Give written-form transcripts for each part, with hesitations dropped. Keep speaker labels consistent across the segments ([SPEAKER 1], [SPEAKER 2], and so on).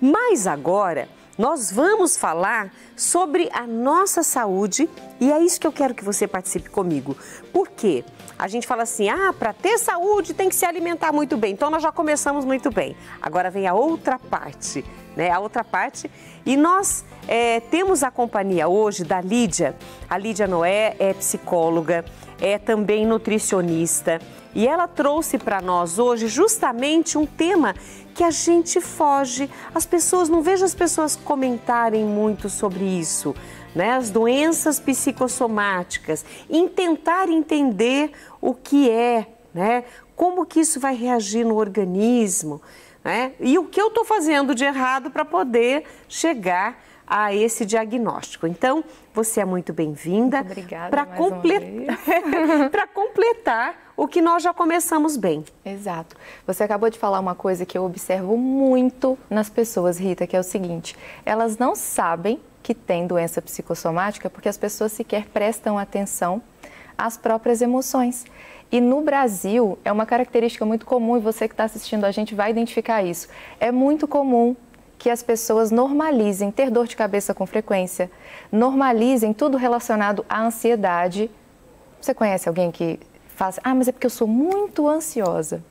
[SPEAKER 1] Mas agora nós vamos falar sobre a nossa saúde e é isso que eu quero que você participe comigo. Por quê? A gente fala assim, para ter saúde tem que se alimentar muito bem. Então nós já começamos muito bem. Agora vem a outra parte, né? A outra parte. E nós temos a companhia hoje da Lídia. A Lídia Noé é psicóloga, é também nutricionista. E ela trouxe para nós hoje justamente um tema que a gente foge. Não vejo as pessoas comentarem muito sobre isso, né? As doenças psicossomáticas, em tentar entender o que é, né? Como que isso vai reagir no organismo, né? E o que eu estou fazendo de errado para poder chegar a esse diagnóstico. Então, você é muito bem-vinda.
[SPEAKER 2] Obrigada,
[SPEAKER 1] para completar o que nós já começamos bem.
[SPEAKER 2] Exato. Você acabou de falar uma coisa que eu observo muito nas pessoas, Rita, que é o seguinte: elas não sabem que têm doença psicossomática porque as pessoas sequer prestam atenção às próprias emoções. E no Brasil, é uma característica muito comum, e você que está assistindo a gente vai identificar isso. É muito comum que as pessoas normalizem ter dor de cabeça com frequência, normalizem tudo relacionado à ansiedade. Você conhece alguém que faz, mas é porque eu sou muito ansiosa.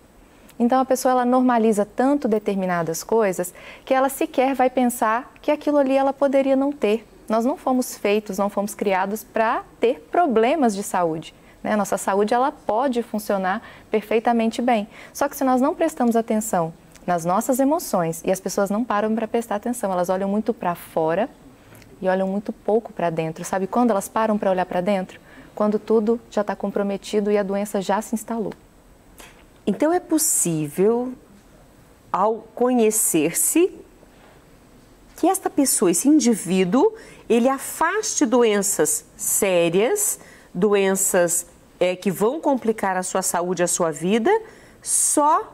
[SPEAKER 2] Então a pessoa ela normaliza tanto determinadas coisas que ela sequer vai pensar que aquilo ali ela poderia não ter. Nós não fomos feitos, não fomos criados para ter problemas de saúde, né? Nossa saúde ela pode funcionar perfeitamente bem. Só que se nós não prestamos atenção nas nossas emoções, e as pessoas não param para prestar atenção, elas olham muito para fora e olham muito pouco para dentro. Sabe quando elas param para olhar para dentro? Quando tudo já está comprometido e a doença já se instalou.
[SPEAKER 1] Então é possível, ao conhecer-se, que esta pessoa, esse indivíduo, ele afaste doenças sérias, doenças que vão complicar a sua saúde, a sua vida, só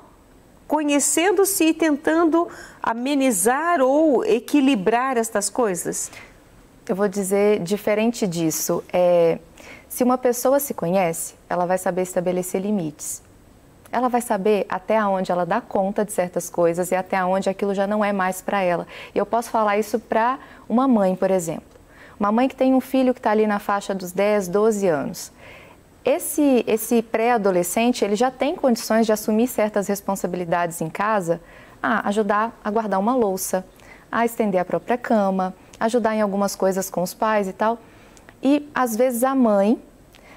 [SPEAKER 1] conhecendo-se e tentando amenizar ou equilibrar estas coisas?
[SPEAKER 2] Eu vou dizer diferente disso. Se uma pessoa se conhece, ela vai saber estabelecer limites. Ela vai saber até onde ela dá conta de certas coisas e até onde aquilo já não é mais para ela. E eu posso falar isso para uma mãe, por exemplo. Uma mãe que tem um filho que está ali na faixa dos 10, 12 anos. Esse pré-adolescente, ele já tem condições de assumir certas responsabilidades em casa, ajudar a guardar uma louça, a estender a própria cama, ajudar em algumas coisas com os pais e tal. E, às vezes, a mãe,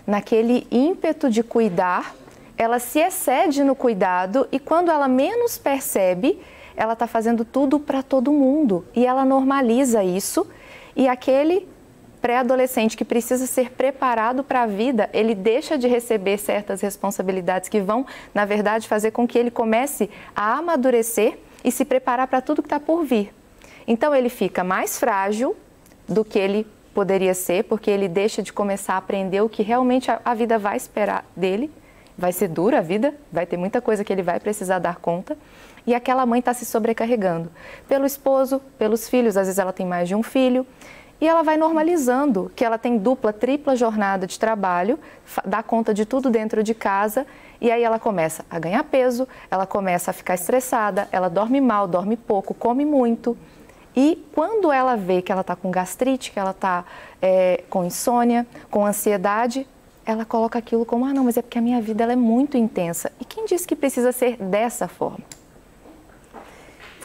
[SPEAKER 2] naquele ímpeto de cuidar, ela se excede no cuidado e, quando ela menos percebe, ela está fazendo tudo para todo mundo. E ela normaliza isso e aquele pré-adolescente que precisa ser preparado para a vida, ele deixa de receber certas responsabilidades que vão, na verdade, fazer com que ele comece a amadurecer e se preparar para tudo que está por vir. Então, ele fica mais frágil do que ele poderia ser, porque ele deixa de começar a aprender o que realmente a vida vai esperar dele. Vai ser dura a vida, vai ter muita coisa que ele vai precisar dar conta. E aquela mãe está se sobrecarregando pelo esposo, pelos filhos, às vezes ela tem mais de um filho. E ela vai normalizando que ela tem dupla, tripla jornada de trabalho, dá conta de tudo dentro de casa, e aí ela começa a ganhar peso, ela começa a ficar estressada, ela dorme mal, dorme pouco, come muito. E quando ela vê que ela está com gastrite, que ela está com insônia, com ansiedade, ela coloca aquilo como, não, mas é porque a minha vida ela é muito intensa. E quem disse que precisa ser dessa forma?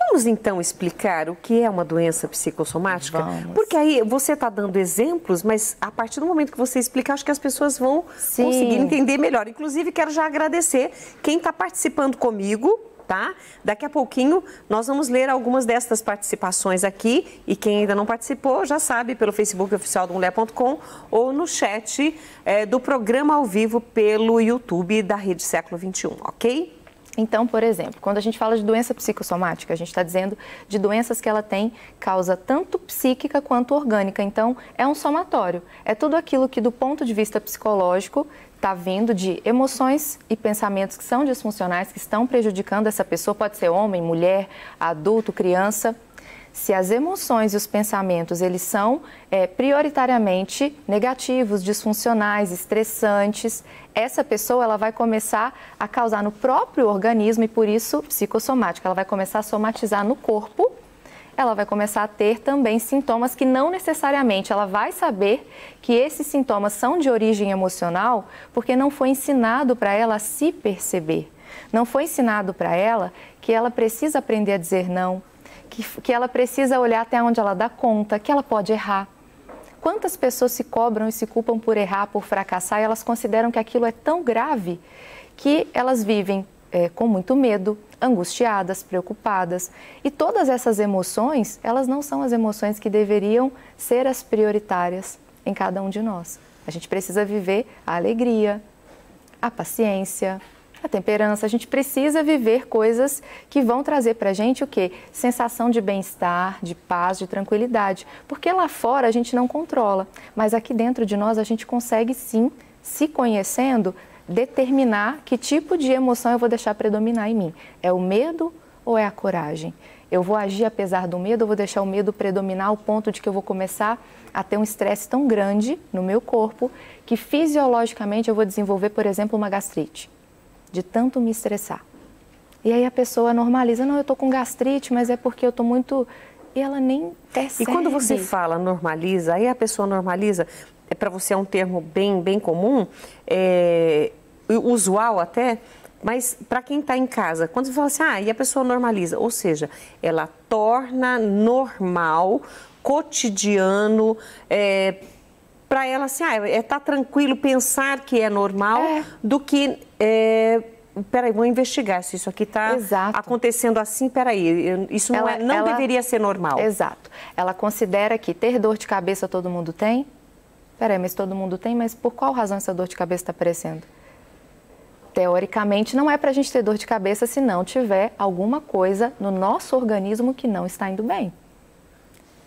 [SPEAKER 1] Vamos então explicar o que é uma doença psicossomática?
[SPEAKER 2] Vamos.
[SPEAKER 1] Porque aí você está dando exemplos, mas a partir do momento que você explicar, acho que as pessoas vão conseguir entender melhor. Inclusive, quero já agradecer quem está participando comigo, tá? Daqui a pouquinho nós vamos ler algumas destas participações aqui e quem ainda não participou já sabe pelo Facebook oficial do Mulher.com ou no chat do programa ao vivo pelo YouTube da Rede Século XXI, ok?
[SPEAKER 2] Então, por exemplo, quando a gente fala de doença psicossomática, a gente está dizendo de doenças que ela tem causa tanto psíquica quanto orgânica. Então, é um somatório. É tudo aquilo que, do ponto de vista psicológico, está vindo de emoções e pensamentos que são disfuncionais, que estão prejudicando essa pessoa. Pode ser homem, mulher, adulto, criança. Se as emoções e os pensamentos, eles são prioritariamente negativos, disfuncionais, estressantes, essa pessoa ela vai começar a causar no próprio organismo e, por isso, psicossomática. Ela vai começar a somatizar no corpo ela vai começar a ter também sintomas que não necessariamente ela vai saber que esses sintomas são de origem emocional, porque não foi ensinado para ela a se perceber. Não foi ensinado para ela que ela precisa aprender a dizer não, que ela precisa olhar até onde ela dá conta, que ela pode errar. Quantas pessoas se cobram e se culpam por errar, por fracassar, e elas consideram que aquilo é tão grave que elas vivem com muito medo, angustiadas, preocupadas. E todas essas emoções, elas não são as emoções que deveriam ser as prioritárias em cada um de nós. A gente precisa viver a alegria, a paciência, a temperança. A gente precisa viver coisas que vão trazer para a gente o quê? Sensação de bem-estar, de paz, de tranquilidade. Porque lá fora a gente não controla, mas aqui dentro de nós a gente consegue sim, se conhecendo, determinar que tipo de emoção eu vou deixar predominar em mim. É o medo ou é a coragem? Eu vou agir apesar do medo ou vou deixar o medo predominar ao ponto de que eu vou começar a ter um estresse tão grande no meu corpo que fisiologicamente eu vou desenvolver, por exemplo, uma gastrite, de tanto me estressar. E aí a pessoa normaliza, não, eu tô com gastrite, mas é porque eu tô muito... E ela nem percebe.
[SPEAKER 1] E quando você fala normaliza, aí a pessoa normaliza, para você é um termo bem comum, usual até, mas para quem está em casa, quando você fala assim, e a pessoa normaliza, ou seja, ela torna normal, cotidiano, para ela assim, tá tranquilo pensar que é normal, do que, peraí, vou investigar se isso aqui está acontecendo assim, peraí, isso não deveria ser normal.
[SPEAKER 2] Exato. Ela considera que ter dor de cabeça todo mundo tem? Peraí, mas todo mundo tem, mas por qual razão essa dor de cabeça está aparecendo? Teoricamente, não é para a gente ter dor de cabeça se não tiver alguma coisa no nosso organismo que não está indo bem.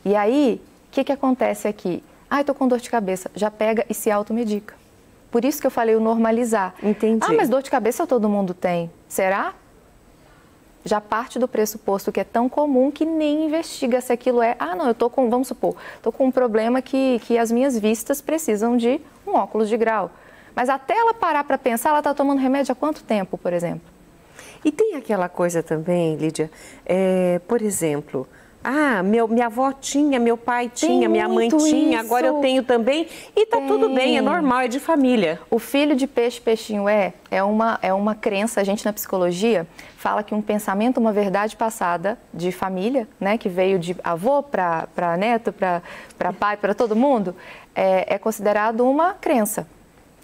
[SPEAKER 2] E aí, o que acontece aqui? Estou com dor de cabeça. Já pega e se automedica. Por isso que eu falei o normalizar.
[SPEAKER 1] Entendi.
[SPEAKER 2] Mas dor de cabeça todo mundo tem. Será? Já parte do pressuposto que é tão comum que nem investiga se aquilo é... não, eu estou com, vamos supor, estou com um problema que as minhas vistas precisam de um óculos de grau. Mas até ela parar para pensar, ela está tomando remédio há quanto tempo, por exemplo?
[SPEAKER 1] E tem aquela coisa também, Lídia, por exemplo, minha avó tinha, meu pai tinha, minha mãe tinha, agora eu tenho também, e tá tudo bem, é normal, é de família.
[SPEAKER 2] O filho de peixe, peixinho é uma crença, a gente na psicologia fala que um pensamento, uma verdade passada de família, né, que veio de avô para neto, para pai, para todo mundo, é considerado uma crença.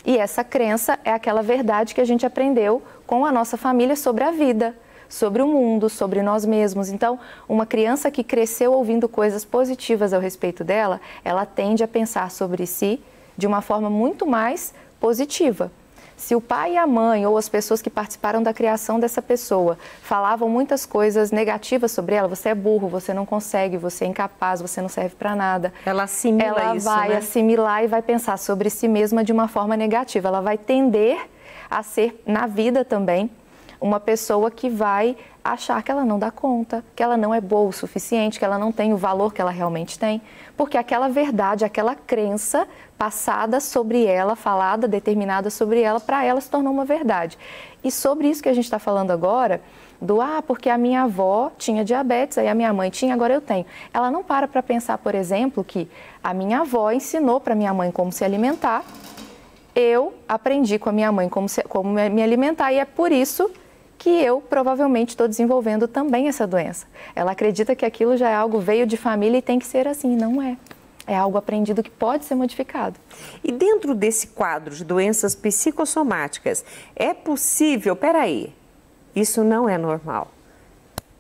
[SPEAKER 2] E essa crença é aquela verdade que a gente aprendeu com a nossa família sobre a vida, sobre o mundo, sobre nós mesmos. Então, uma criança que cresceu ouvindo coisas positivas ao respeito dela, ela tende a pensar sobre si de uma forma muito mais positiva. Se o pai e a mãe ou as pessoas que participaram da criação dessa pessoa falavam muitas coisas negativas sobre ela, você é burro, você não consegue, você é incapaz, você não serve para nada.
[SPEAKER 1] Ela assimila isso,
[SPEAKER 2] Ela vai
[SPEAKER 1] né?
[SPEAKER 2] assimilar e vai pensar sobre si mesma de uma forma negativa. Ela vai tender a ser, na vida também, uma pessoa que vai achar que ela não dá conta, que ela não é boa o suficiente, que ela não tem o valor que ela realmente tem, porque aquela verdade, aquela crença passada sobre ela, falada, determinada sobre ela, para ela se tornou uma verdade. E sobre isso que a gente está falando agora, porque a minha avó tinha diabetes, aí a minha mãe tinha, agora eu tenho. Ela não para pensar, por exemplo, que a minha avó ensinou para minha mãe como se alimentar, eu aprendi com a minha mãe como me alimentar, e é por isso que eu provavelmente estou desenvolvendo também essa doença. Ela acredita que aquilo já é algo veio de família e tem que ser assim, não é. É algo aprendido que pode ser modificado.
[SPEAKER 1] E dentro desse quadro de doenças psicossomáticas, é possível, peraí, isso não é normal,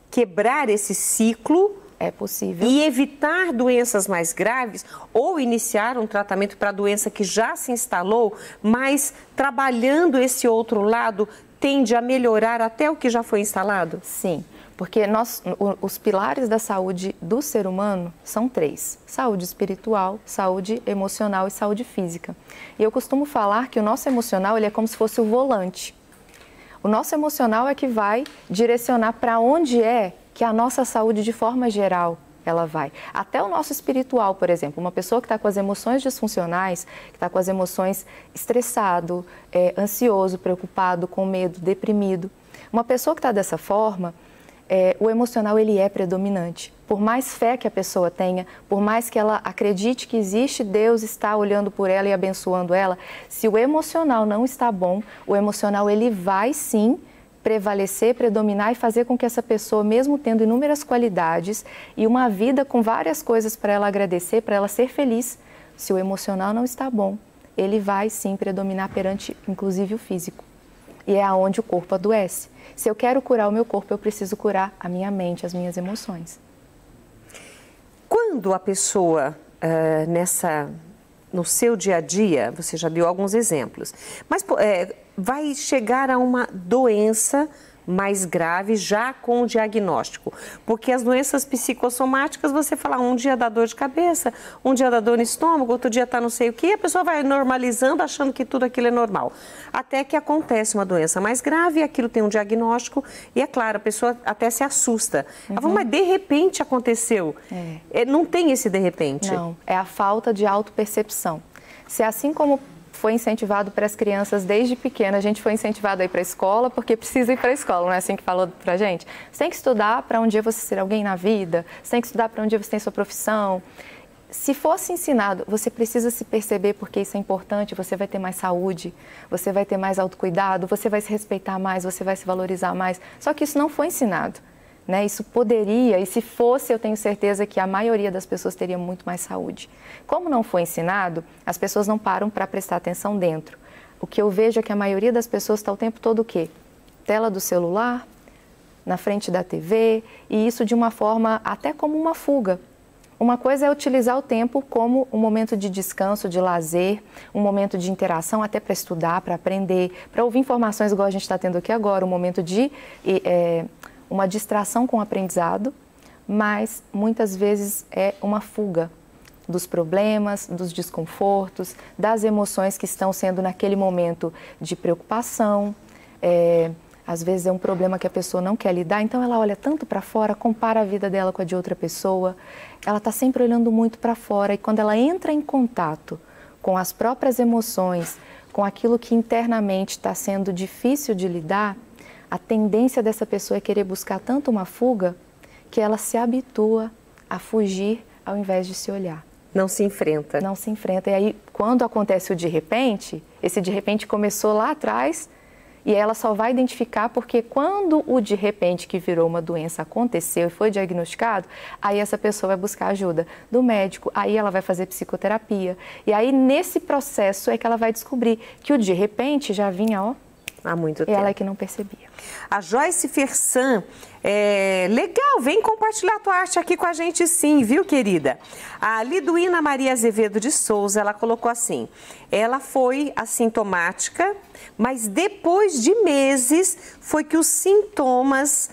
[SPEAKER 1] quebrar esse ciclo?
[SPEAKER 2] É possível.
[SPEAKER 1] E evitar doenças mais graves ou iniciar um tratamento para a doença que já se instalou, mas trabalhando esse outro lado tende a melhorar até o que já foi instalado?
[SPEAKER 2] Sim, porque os pilares da saúde do ser humano são 3. Saúde espiritual, saúde emocional e saúde física. E eu costumo falar que o nosso emocional ele é como se fosse o volante. O nosso emocional é que vai direcionar para onde é que a nossa saúde de forma geral ela vai. Até o nosso espiritual, por exemplo, uma pessoa que está com as emoções disfuncionais, que está com as emoções estressado, ansioso, preocupado, com medo, deprimido. Uma pessoa que está dessa forma, o emocional ele é predominante. Por mais fé que a pessoa tenha, por mais que ela acredite que existe Deus está olhando por ela e abençoando ela, se o emocional não está bom, o emocional ele vai sim prevalecer, predominar e fazer com que essa pessoa, mesmo tendo inúmeras qualidades e uma vida com várias coisas para ela agradecer, para ela ser feliz, se o emocional não está bom, ele vai sim predominar perante, inclusive, o físico. E é aonde o corpo adoece. Se eu quero curar o meu corpo, eu preciso curar a minha mente, as minhas emoções.
[SPEAKER 1] Quando a pessoa, no seu dia a dia, você já deu alguns exemplos, mas vai chegar a uma doença mais grave já com o diagnóstico, porque as doenças psicossomáticas, você fala, um dia dá dor de cabeça, um dia dá dor no estômago, outro dia tá não sei o que, a pessoa vai normalizando, achando que tudo aquilo é normal, até que acontece uma doença mais grave, aquilo tem um diagnóstico e é claro, a pessoa até se assusta. Ela fala, mas de repente aconteceu. Não tem esse de repente.
[SPEAKER 2] Não, é a falta de autopercepção. Se assim como foi incentivado para as crianças desde pequena, a gente foi incentivado a ir para a escola porque precisa ir para a escola, não é assim que falou para a gente? Você tem que estudar para um dia você ser alguém na vida, você tem que estudar para um dia você ter sua profissão. Se fosse ensinado, você precisa se perceber porque isso é importante, você vai ter mais saúde, você vai ter mais autocuidado, você vai se respeitar mais, você vai se valorizar mais. Só que isso não foi ensinado. Né? Isso poderia, e se fosse, eu tenho certeza que a maioria das pessoas teria muito mais saúde. Como não foi ensinado, as pessoas não param para prestar atenção dentro. O que eu vejo é que a maioria das pessoas está o tempo todo o quê? Tela do celular, na frente da TV, e isso de uma forma até como uma fuga. Uma coisa é utilizar o tempo como um momento de descanso, de lazer, um momento de interação, até para estudar, para aprender, para ouvir informações igual a gente está tendo aqui agora, um momento de uma distração com o aprendizado, mas muitas vezes é uma fuga dos problemas, dos desconfortos, das emoções que estão sendo naquele momento de preocupação. Às vezes é um problema que a pessoa não quer lidar, então ela olha tanto para fora, compara a vida dela com a de outra pessoa, ela está sempre olhando muito para fora e quando ela entra em contato com as próprias emoções, com aquilo que internamente está sendo difícil de lidar, a tendência dessa pessoa é querer buscar tanto uma fuga que ela se habitua a fugir ao invés de se olhar.
[SPEAKER 1] Não se enfrenta.
[SPEAKER 2] Não se enfrenta. E aí, quando acontece o de repente, esse de repente começou lá atrás e ela só vai identificar porque quando o de repente que virou uma doença aconteceu e foi diagnosticado, aí essa pessoa vai buscar ajuda do médico, aí ela vai fazer psicoterapia. E aí, nesse processo, é que ela vai descobrir que o de repente já vinha, ó,
[SPEAKER 1] há muito tempo.
[SPEAKER 2] E ela é que não percebia.
[SPEAKER 1] A Joyce Fersan, legal, vem compartilhar a tua arte aqui com a gente sim, viu, querida? A Liduína Maria Azevedo de Souza, ela colocou assim, ela foi assintomática, mas depois de meses foi que os sintomas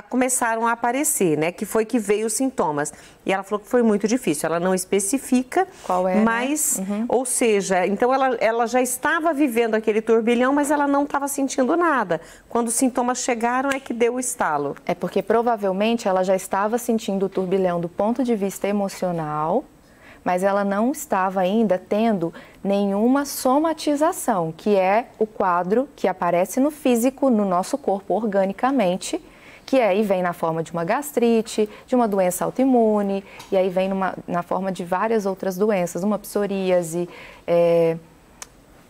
[SPEAKER 1] começaram a aparecer, né? Que foi que veio os sintomas. E ela falou que foi muito difícil, ela não especifica,
[SPEAKER 2] qual é,
[SPEAKER 1] mas,
[SPEAKER 2] né?
[SPEAKER 1] Ou seja, então ela já estava vivendo aquele turbilhão, mas ela não estava sentindo nada. Quando os sintomas chegaram é que deu o estalo.
[SPEAKER 2] É porque provavelmente ela já estava sentindo o turbilhão do ponto de vista emocional, mas ela não estava ainda tendo nenhuma somatização, que é o quadro que aparece no físico, no nosso corpo, organicamente, que aí vem na forma de uma gastrite, de uma doença autoimune, e aí vem na forma de várias outras doenças, uma psoríase,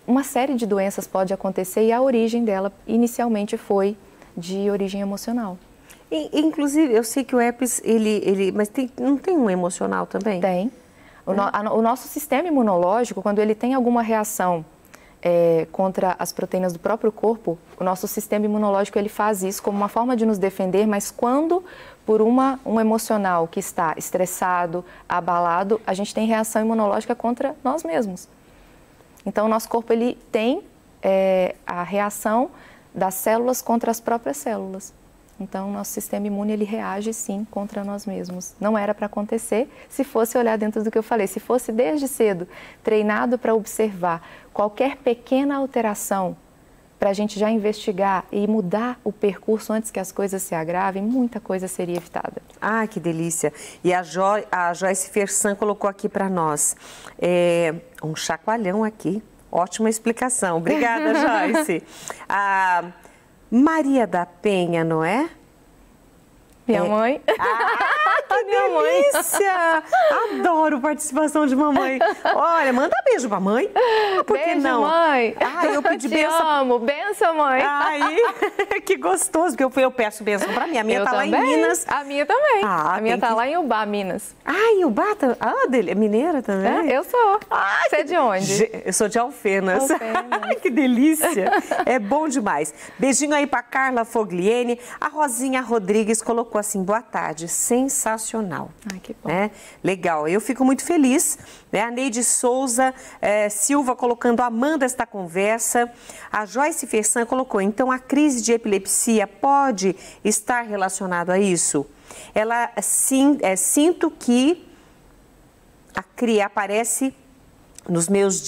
[SPEAKER 2] uma série de doenças pode acontecer e a origem dela inicialmente foi de origem emocional.
[SPEAKER 1] Inclusive, eu sei que o herpes, mas não tem um emocional também?
[SPEAKER 2] Tem. O nosso sistema imunológico, quando ele tem alguma reação contra as proteínas do próprio corpo, o nosso sistema imunológico ele faz isso como uma forma de nos defender, mas quando por um emocional que está estressado, abalado, a gente tem reação imunológica contra nós mesmos. Então, o nosso corpo ele tem a reação das células contra as próprias células. Então, o nosso sistema imune, ele reage, sim, contra nós mesmos. Não era para acontecer se fosse olhar dentro do que eu falei. Se fosse desde cedo treinado para observar qualquer pequena alteração, para a gente já investigar e mudar o percurso antes que as coisas se agravem, muita coisa seria evitada.
[SPEAKER 1] Ah, que delícia! E a Joyce Fersan colocou aqui para nós um chacoalhão aqui. Ótima explicação. Obrigada, Joyce. A Maria da Penha, não é?
[SPEAKER 2] Minha mãe.
[SPEAKER 1] Que delícia! Adoro participação de mamãe. Olha, manda beijo pra mãe. Por que
[SPEAKER 2] beijo,
[SPEAKER 1] não?
[SPEAKER 2] Mãe.
[SPEAKER 1] Eu pedi
[SPEAKER 2] Te
[SPEAKER 1] benção.
[SPEAKER 2] amo. Benção, mãe.
[SPEAKER 1] Ai, que gostoso, porque eu peço benção pra mim. A minha tá
[SPEAKER 2] também.
[SPEAKER 1] lá em Minas.
[SPEAKER 2] A minha também. A minha tá
[SPEAKER 1] que...
[SPEAKER 2] lá em Ubá, Minas.
[SPEAKER 1] Em Ubá? É mineira também?
[SPEAKER 2] Eu sou. Você é de onde?
[SPEAKER 1] Eu sou de Alfenas.
[SPEAKER 2] Alfenas.
[SPEAKER 1] Que delícia. É bom demais. Beijinho aí pra Carla Fogliene. A Rosinha Rodrigues colocou assim, boa tarde, sensacional.
[SPEAKER 2] Ai, que bom.
[SPEAKER 1] Legal, eu fico muito feliz. A Neide Souza Silva colocando, amando esta conversa. A Joyce Fersan colocou, então a crise de epilepsia pode estar relacionado a isso? Ela, sim, sinto que a crise aparece nos meus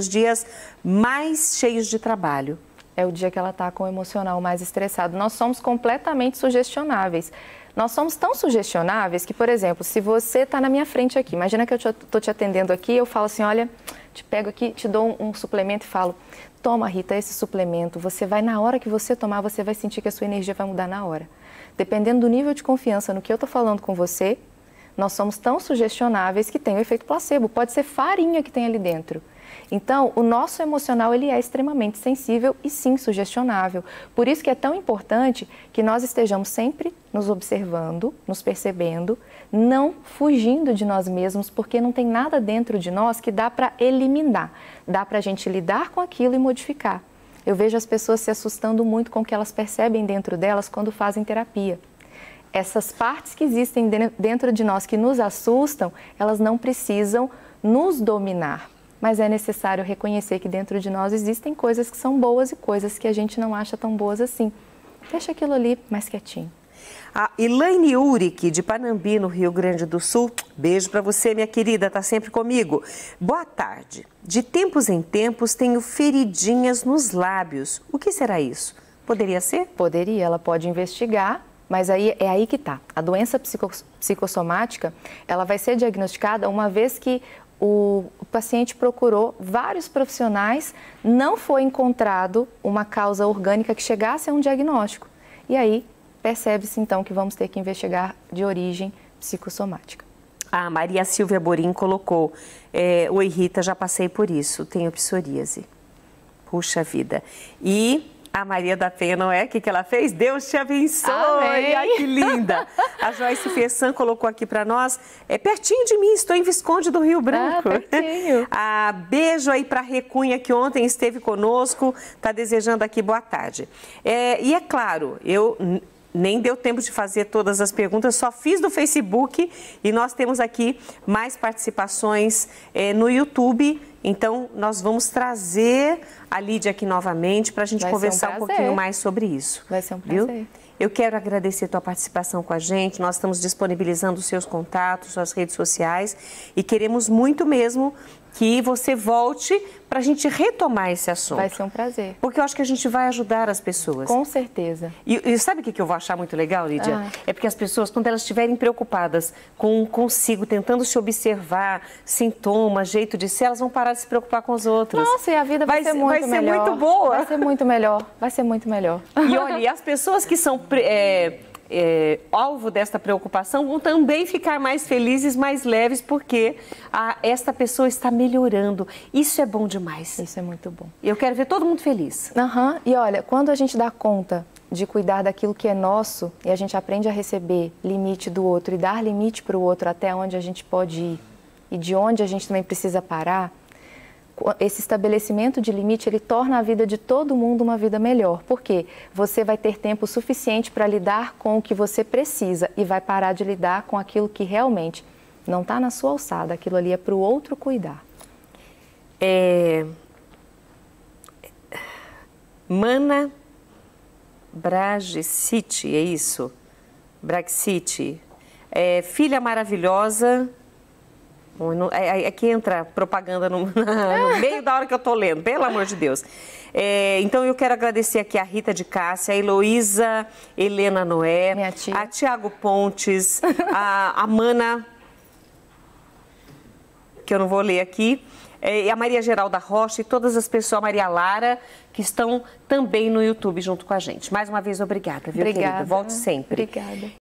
[SPEAKER 1] dias mais cheios de trabalho.
[SPEAKER 2] É o dia que ela está com o emocional mais estressado. Nós somos completamente sugestionáveis. Nós somos tão sugestionáveis que, por exemplo, se você está na minha frente aqui, imagina que eu estou te atendendo aqui, eu falo assim, olha, te pego aqui, te dou um suplemento e falo, toma, Rita, esse suplemento, você vai, na hora que você tomar, você vai sentir que a sua energia vai mudar na hora. Dependendo do nível de confiança no que eu estou falando com você, nós somos tão sugestionáveis que tem o efeito placebo, pode ser farinha que tem ali dentro. Então, o nosso emocional, ele é extremamente sensível e sim sugestionável. Por isso que é tão importante que nós estejamos sempre nos observando, nos percebendo, não fugindo de nós mesmos, porque não tem nada dentro de nós que dá para eliminar, dá para a gente lidar com aquilo e modificar. Eu vejo as pessoas se assustando muito com o que elas percebem dentro delas quando fazem terapia. Essas partes que existem dentro de nós que nos assustam, elas não precisam nos dominar. Mas é necessário reconhecer que dentro de nós existem coisas que são boas e coisas que a gente não acha tão boas assim. Deixa aquilo ali mais quietinho.
[SPEAKER 1] A Elaine Uric, de Panambi, no Rio Grande do Sul. Beijo para você, minha querida, tá sempre comigo. Boa tarde. De tempos em tempos tenho feridinhas nos lábios. O que será isso? Poderia ser?
[SPEAKER 2] Poderia, ela pode investigar. Mas aí é aí que tá. A doença psicossomática, ela vai ser diagnosticada uma vez que o paciente procurou vários profissionais, não foi encontrado uma causa orgânica que chegasse a um diagnóstico. E aí percebe-se então que vamos ter que investigar de origem psicossomática.
[SPEAKER 1] A Maria Silvia Borim colocou, oi Rita, já passei por isso, tenho psoríase. Puxa vida. E a Maria da Penha, não é? O que ela fez? Deus te abençoe!
[SPEAKER 2] Amém.
[SPEAKER 1] Ai, que linda! A Joyce Fersan colocou aqui para nós, pertinho de mim, estou em Visconde do Rio Branco.
[SPEAKER 2] Pertinho.
[SPEAKER 1] Beijo aí para a Recunha, que ontem esteve conosco, está desejando aqui boa tarde. E é claro, eu nem deu tempo de fazer todas as perguntas, só fiz do Facebook e nós temos aqui mais participações no YouTube. Então, nós vamos trazer a Lídia aqui novamente para a gente conversar um pouquinho mais sobre isso.
[SPEAKER 2] Vai ser um prazer.
[SPEAKER 1] Viu? Eu quero agradecer a tua participação com a gente. Nós estamos disponibilizando os seus contatos, suas redes sociais e queremos muito mesmo que você volte para a gente retomar esse assunto.
[SPEAKER 2] Vai ser um prazer.
[SPEAKER 1] Porque eu acho que a gente vai ajudar as pessoas.
[SPEAKER 2] Com certeza.
[SPEAKER 1] E sabe o que eu vou achar muito legal, Lídia? É porque as pessoas, quando elas estiverem preocupadas consigo, tentando se observar, sintomas, jeito de ser, elas vão parar de se preocupar com os outros.
[SPEAKER 2] Nossa, e a vida vai ser muito melhor.
[SPEAKER 1] Vai ser muito boa.
[SPEAKER 2] Vai ser muito melhor. Vai ser muito melhor.
[SPEAKER 1] E olha, e as pessoas que são alvo desta preocupação vão também ficar mais felizes, mais leves, porque esta pessoa está melhorando. Isso é bom demais.
[SPEAKER 2] Isso é muito bom.
[SPEAKER 1] Eu quero ver todo mundo feliz.
[SPEAKER 2] E olha, quando a gente dá conta de cuidar daquilo que é nosso e a gente aprende a receber limite do outro e dar limite para o outro até onde a gente pode ir e de onde a gente também precisa parar, esse estabelecimento de limite, ele torna a vida de todo mundo uma vida melhor. Por quê? Você vai ter tempo suficiente para lidar com o que você precisa e vai parar de lidar com aquilo que realmente não está na sua alçada. Aquilo ali é para o outro cuidar.
[SPEAKER 1] Mana Bragcity, é isso? Bragcity. Filha maravilhosa. Aqui entra propaganda no meio da hora que eu estou lendo, pelo amor de Deus. Então eu quero agradecer aqui a Rita de Cássia, a Heloísa Helena Noé,
[SPEAKER 2] minha tia,
[SPEAKER 1] a Tiago Pontes, a Mana, que eu não vou ler aqui, e a Maria Geralda Rocha e todas as pessoas, a Maria Lara, que estão também no YouTube junto com a gente. Mais uma vez, obrigada, viu,
[SPEAKER 2] Obrigada.
[SPEAKER 1] querida? Volte sempre.
[SPEAKER 2] Obrigada.